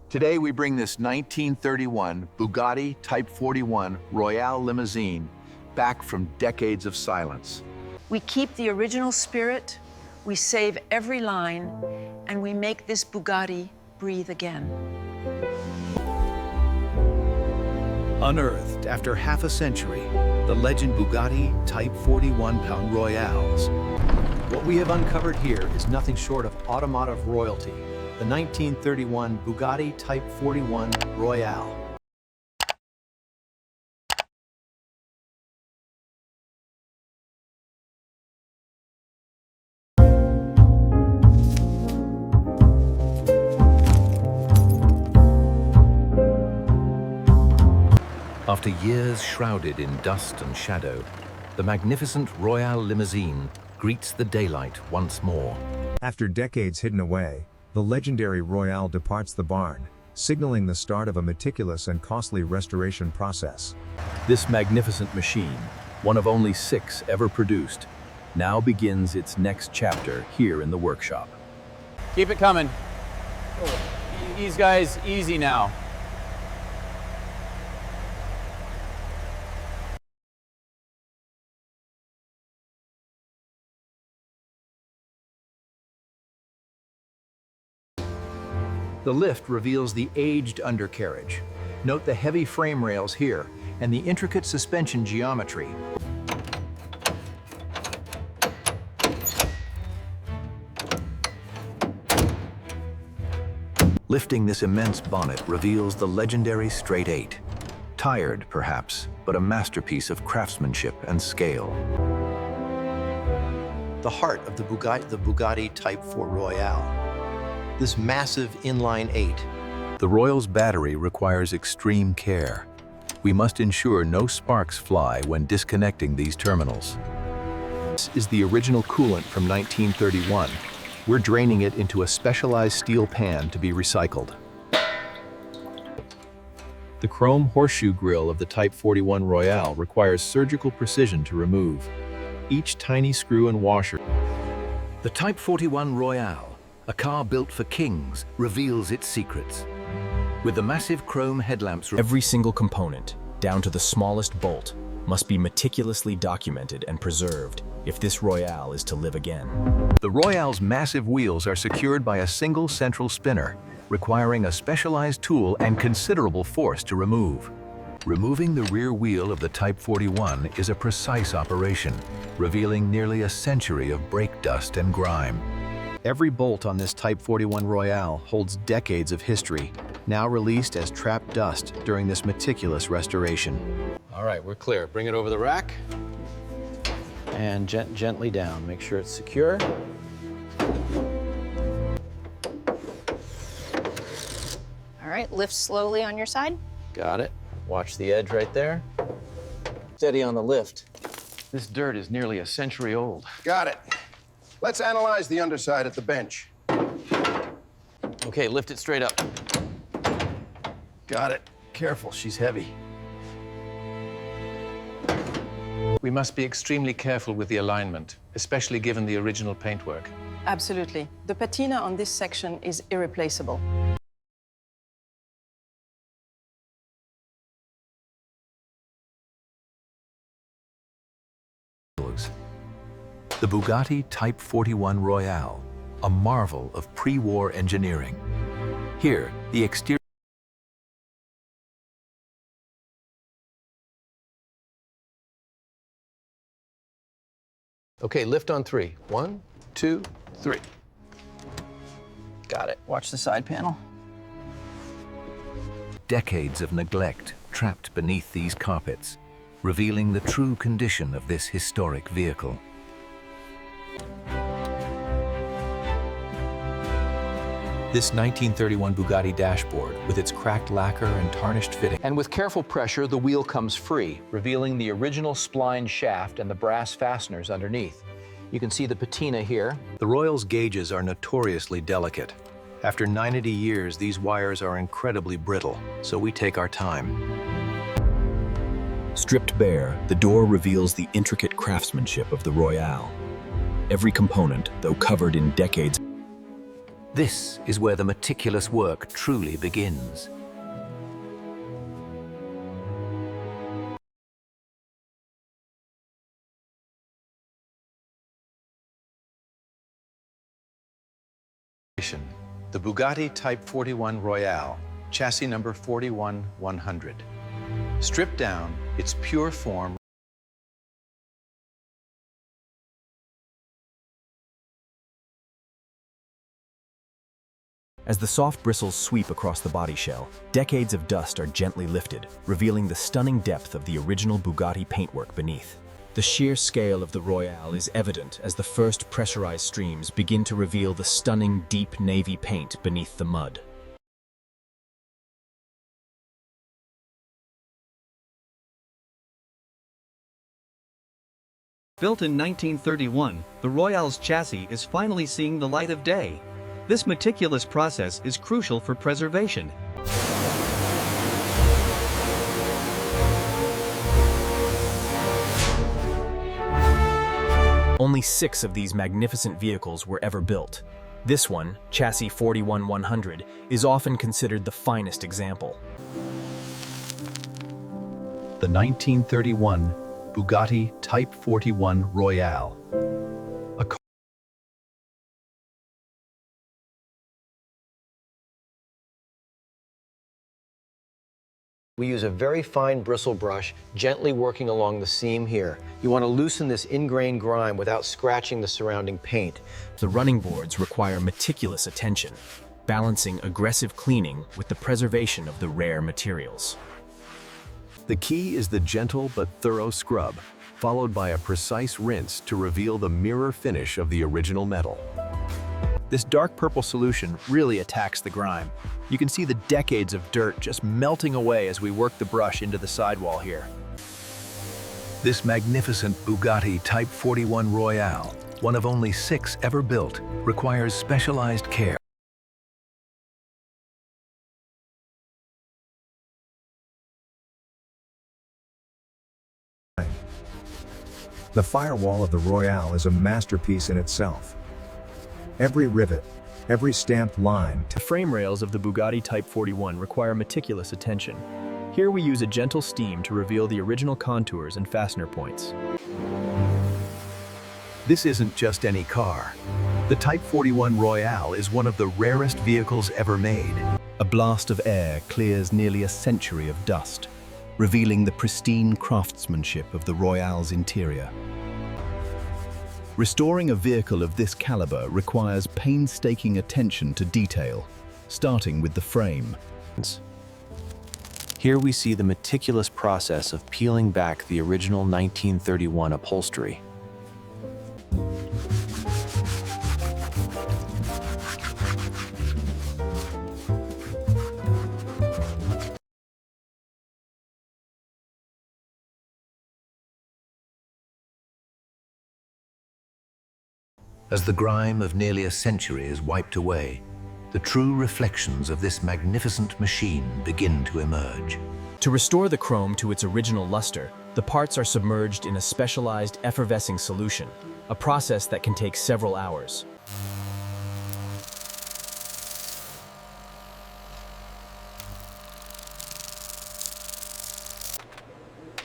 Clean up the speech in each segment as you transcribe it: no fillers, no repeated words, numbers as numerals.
Today we bring this 1931 Bugatti Type 41 Royale Limousine back from decades of silence. We keep the original spirit, we save every line, and we make this Bugatti breathe again. Unearthed after half a century, the legend Bugatti Type 41 pound Royales. What we have uncovered here is nothing short of automotive royalty. The 1931 Bugatti Type 41 Royale. After years shrouded in dust and shadow, the magnificent Royale Limousine greets the daylight once more. After decades hidden away, the legendary Royale departs the barn, signaling the start of a meticulous and costly restoration process. This magnificent machine, one of only 6 ever produced, now begins its next chapter here in the workshop. Keep it coming. These guys, easy now. The lift reveals the aged undercarriage. Note the heavy frame rails here and the intricate suspension geometry. Lifting this immense bonnet reveals the legendary Straight 8. Tired, perhaps, but a masterpiece of craftsmanship and scale. The heart of the Bugatti Type 4 Royale. This massive inline 8. The Royale's battery requires extreme care. We must ensure no sparks fly when disconnecting these terminals. This is the original coolant from 1931. We're draining it into a specialized steel pan to be recycled. The chrome horseshoe grille of the Type 41 Royale requires surgical precision to remove. Each tiny screw and washer. The Type 41 Royale, a car built for kings, reveals its secrets. With the massive chrome headlamps, every single component, down to the smallest bolt, must be meticulously documented and preserved if this Royale is to live again. The Royale's massive wheels are secured by a single central spinner, requiring a specialized tool and considerable force to remove. Removing the rear wheel of the Type 41 is a precise operation, revealing nearly a century of brake dust and grime. Every bolt on this Type 41 Royale holds decades of history, now released as trapped dust during this meticulous restoration. All right, we're clear. Bring it over the rack and gently down. Make sure it's secure. All right, lift slowly on your side. Got it. Watch the edge right there. Steady on the lift. This dirt is nearly a century old. Got it. Let's analyze the underside at the bench. Okay, lift it straight up. Got it. Careful, she's heavy. We must be extremely careful with the alignment, especially given the original paintwork. Absolutely. The patina on this section is irreplaceable. The Bugatti Type 41 Royale, a marvel of pre-war engineering. Here, the exterior. Okay, lift on 3. 1, 2, 3. Got it. Watch the side panel. Decades of neglect trapped beneath these carpets, revealing the true condition of this historic vehicle. This 1931 Bugatti dashboard, with its cracked lacquer and tarnished fitting. And with careful pressure, the wheel comes free, revealing the original spline shaft and the brass fasteners underneath. You can see the patina here. The Royale's gauges are notoriously delicate. After 90 years, these wires are incredibly brittle, so we take our time. Stripped bare, the door reveals the intricate craftsmanship of the Royale. Every component, though covered in decades, This is where the meticulous work truly begins. The Bugatti Type 41 Royale, chassis number 41100. Stripped down, its pure form. As the soft bristles sweep across the body shell, decades of dust are gently lifted, revealing the stunning depth of the original Bugatti paintwork beneath. The sheer scale of the Royale is evident as the first pressurized streams begin to reveal the stunning deep navy paint beneath the mud. Built in 1931, the Royale's chassis is finally seeing the light of day. This meticulous process is crucial for preservation. Only 6 of these magnificent vehicles were ever built. This one, chassis 41100, is often considered the finest example. The 1931 Bugatti Type 41 Royale. We use a very fine bristle brush, gently working along the seam here. You want to loosen this ingrained grime without scratching the surrounding paint. The running boards require meticulous attention, balancing aggressive cleaning with the preservation of the rare materials. The key is the gentle but thorough scrub, followed by a precise rinse to reveal the mirror finish of the original metal. This dark purple solution really attacks the grime. You can see the decades of dirt just melting away as we work the brush into the sidewall here. This magnificent Bugatti Type 41 Royale, one of only 6 ever built, requires specialized care. The firewall of the Royale is a masterpiece in itself. Every rivet, every stamped line. The frame rails of the Bugatti Type 41 require meticulous attention. Here we use a gentle steam to reveal the original contours and fastener points. This isn't just any car. The Type 41 Royale is one of the rarest vehicles ever made. A blast of air clears nearly a century of dust, revealing the pristine craftsmanship of the Royale's interior. Restoring a vehicle of this caliber requires painstaking attention to detail, starting with the frame. Here we see the meticulous process of peeling back the original 1931 upholstery. As the grime of nearly a century is wiped away, the true reflections of this magnificent machine begin to emerge. To restore the chrome to its original luster, the parts are submerged in a specialized effervescing solution, a process that can take several hours.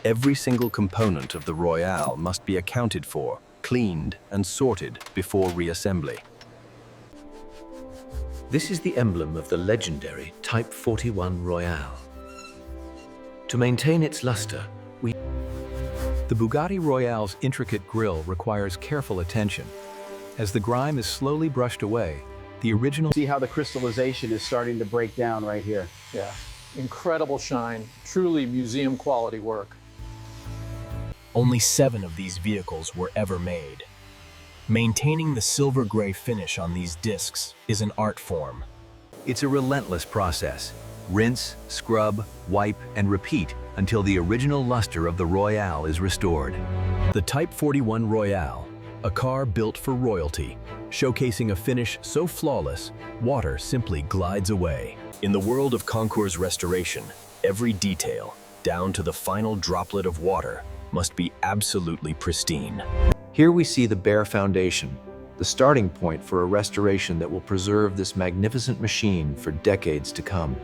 Every single component of the Royale must be accounted for, cleaned and sorted before reassembly. This is the emblem of the legendary Type 41 Royale. To maintain its luster, The Bugatti Royale's intricate grille requires careful attention. As the grime is slowly brushed away, the original... See how the crystallization is starting to break down right here. Yeah, incredible shine, truly museum quality work. Only 7 of these vehicles were ever made. Maintaining the silver gray finish on these discs is an art form. It's a relentless process. Rinse, scrub, wipe, and repeat until the original luster of the Royale is restored. The Type 41 Royale, a car built for royalty, showcasing a finish so flawless, water simply glides away. In the world of Concours restoration, every detail, down to the final droplet of water, must be absolutely pristine. Here we see the bare foundation, the starting point for a restoration that will preserve this magnificent machine for decades to come.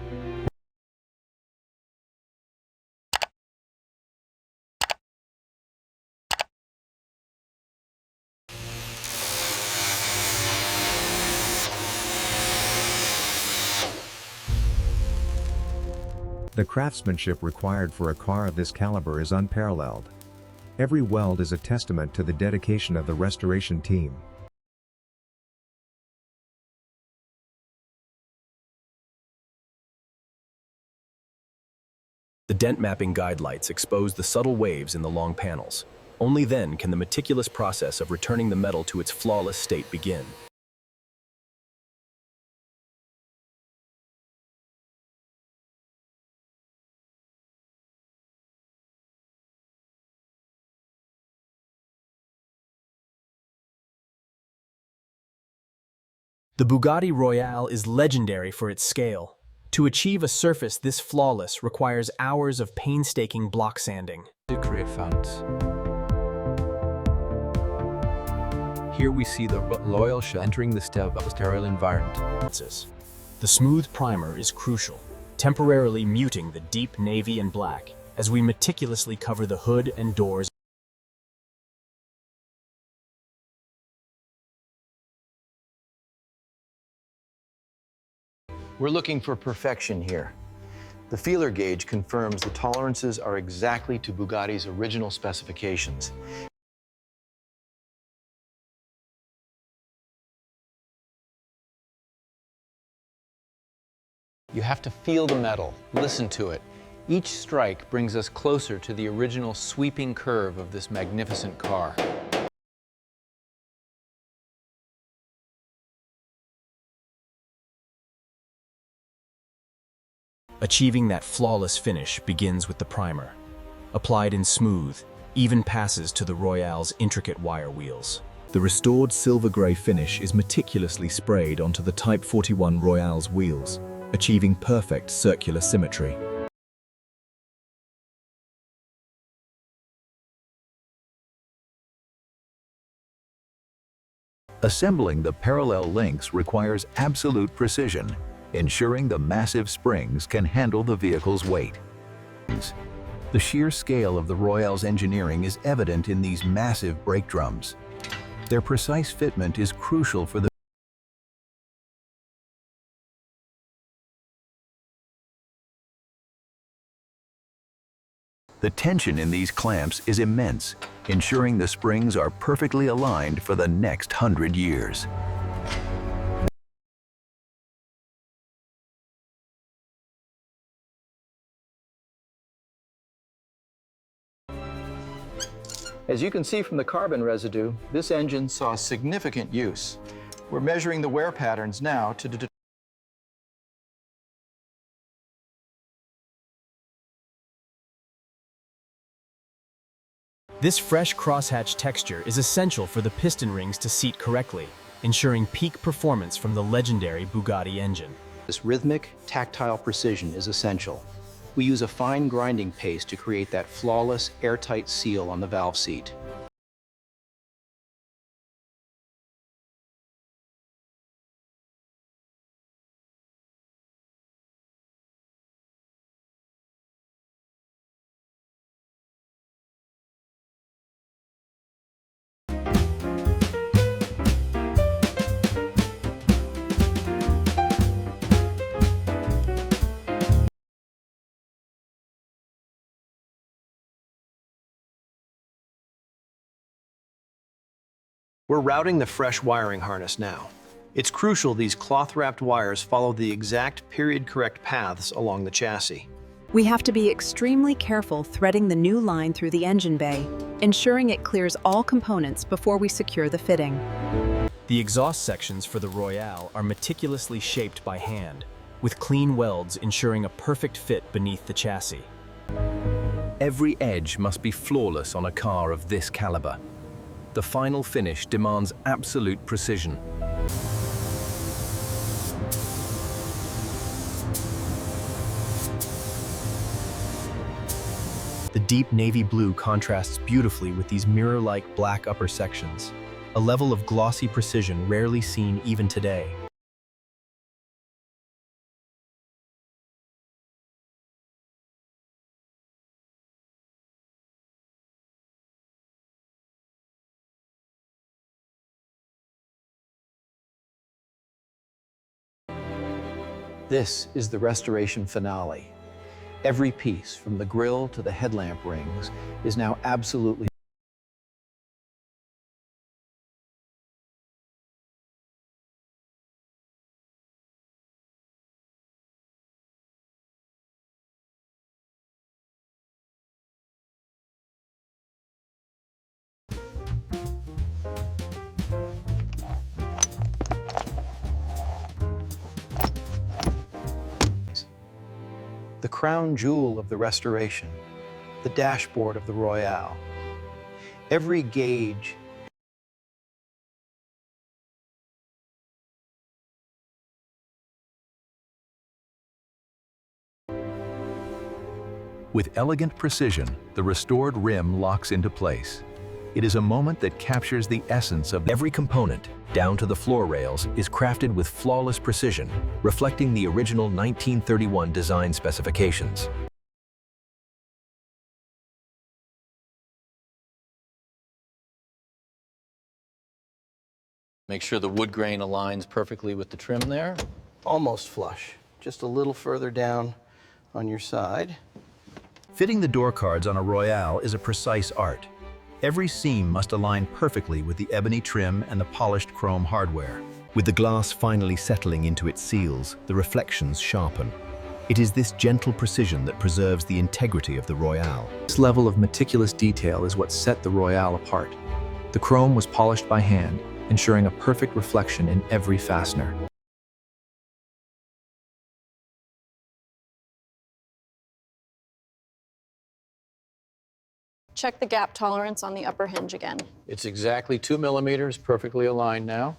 The craftsmanship required for a car of this caliber is unparalleled. Every weld is a testament to the dedication of the restoration team. The dent mapping guide lights expose the subtle waves in the long panels. Only then can the meticulous process of returning the metal to its flawless state begin. The Bugatti Royale is legendary for its scale. To achieve a surface this flawless requires hours of painstaking block sanding. To create founts. Here we see the Royale entering the step of a sterile environment. The smooth primer is crucial, temporarily muting the deep navy and black as we meticulously cover the hood and doors. We're looking for perfection here. The feeler gauge confirms the tolerances are exactly to Bugatti's original specifications. You have to feel the metal, listen to it. Each strike brings us closer to the original sweeping curve of this magnificent car. Achieving that flawless finish begins with the primer. Applied in smooth, even passes to the Royale's intricate wire wheels. The restored silver grey finish is meticulously sprayed onto the Type 41 Royale's wheels, achieving perfect circular symmetry. Assembling the parallel links requires absolute precision, ensuring the massive springs can handle the vehicle's weight. The sheer scale of the Royale's engineering is evident in these massive brake drums. Their precise fitment is crucial for the tension in these clamps is immense, ensuring the springs are perfectly aligned for the next 100 years. As you can see from the carbon residue, this engine saw significant use. We're measuring the wear patterns now to determine. This fresh crosshatch texture is essential for the piston rings to seat correctly, ensuring peak performance from the legendary Bugatti engine. This rhythmic, tactile precision is essential. We use a fine grinding paste to create that flawless, airtight seal on the valve seat. We're routing the fresh wiring harness now. It's crucial these cloth-wrapped wires follow the exact period-correct paths along the chassis. We have to be extremely careful threading the new line through the engine bay, ensuring it clears all components before we secure the fitting. The exhaust sections for the Royale are meticulously shaped by hand, with clean welds ensuring a perfect fit beneath the chassis. Every edge must be flawless on a car of this caliber. The final finish demands absolute precision. The deep navy blue contrasts beautifully with these mirror-like black upper sections. a level of glossy precision rarely seen even today. This is the restoration finale. Every piece, from the grille to the headlamp rings, is now absolutely the crown jewel of the restoration, the dashboard of the Royale. Every gauge With elegant precision, the restored rim locks into place. It is a moment that captures the essence of Every component, down to the floor rails, is crafted with flawless precision, reflecting the original 1931 design specifications. Make sure the wood grain aligns perfectly with the trim there. Almost flush, just a little further down on your side. Fitting the door cards on a Royale is a precise art. Every seam must align perfectly with the ebony trim and the polished chrome hardware. With the glass finally settling into its seals, the reflections sharpen. It is this gentle precision that preserves the integrity of the Royale. This level of meticulous detail is what set the Royale apart. The chrome was polished by hand, ensuring a perfect reflection in every fastener. Check the gap tolerance on the upper hinge again. It's exactly 2 millimeters, perfectly aligned now.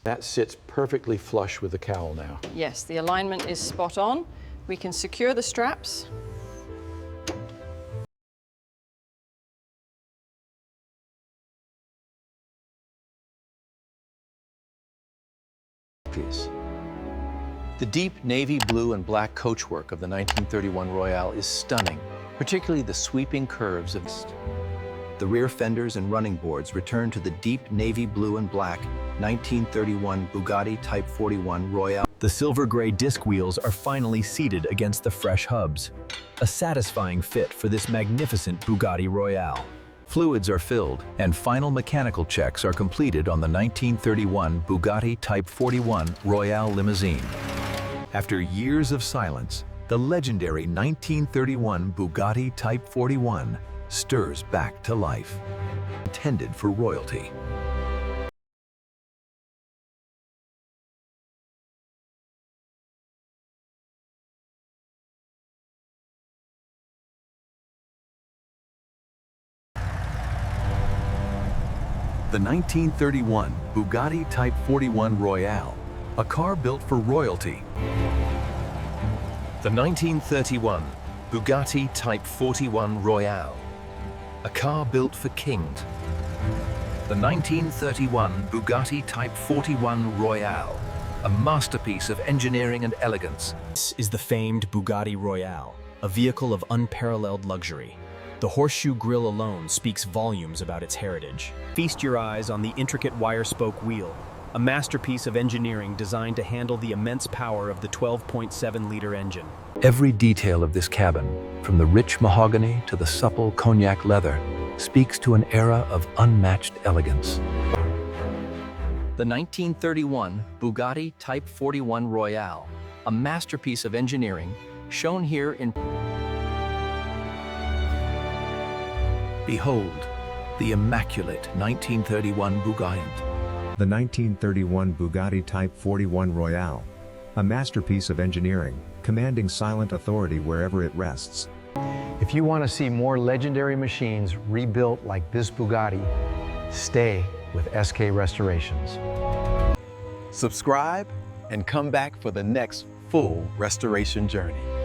That sits perfectly flush with the cowl now. Yes, the alignment is spot on. We can secure the straps. Piece. The deep navy blue and black coachwork of the 1931 Royale is stunning, particularly the sweeping curves of The rear fenders and running boards return to the deep navy blue and black 1931 Bugatti Type 41 Royale. The silver gray disc wheels are finally seated against the fresh hubs. A satisfying fit for this magnificent Bugatti Royale. Fluids are filled, and final mechanical checks are completed on the 1931 Bugatti Type 41 Royale Limousine. After years of silence, the legendary 1931 Bugatti Type 41 stirs back to life. Intended for royalty. The 1931 Bugatti Type 41 Royale, a car built for royalty. The 1931 Bugatti Type 41 Royale, a car built for kings. The 1931 Bugatti Type 41 Royale, a masterpiece of engineering and elegance. This is the famed Bugatti Royale, a vehicle of unparalleled luxury. The horseshoe grille alone speaks volumes about its heritage. Feast your eyes on the intricate wire-spoke wheel, a masterpiece of engineering designed to handle the immense power of the 12.7-liter engine. Every detail of this cabin, from the rich mahogany to the supple cognac leather, speaks to an era of unmatched elegance. The 1931 Bugatti Type 41 Royale, a masterpiece of engineering, shown here in... Behold, the immaculate 1931 Bugatti. The 1931 Bugatti Type 41 Royale. A masterpiece of engineering, commanding silent authority wherever it rests. If you want to see more legendary machines rebuilt like this Bugatti, stay with SK Restorations. Subscribe and come back for the next full restoration journey.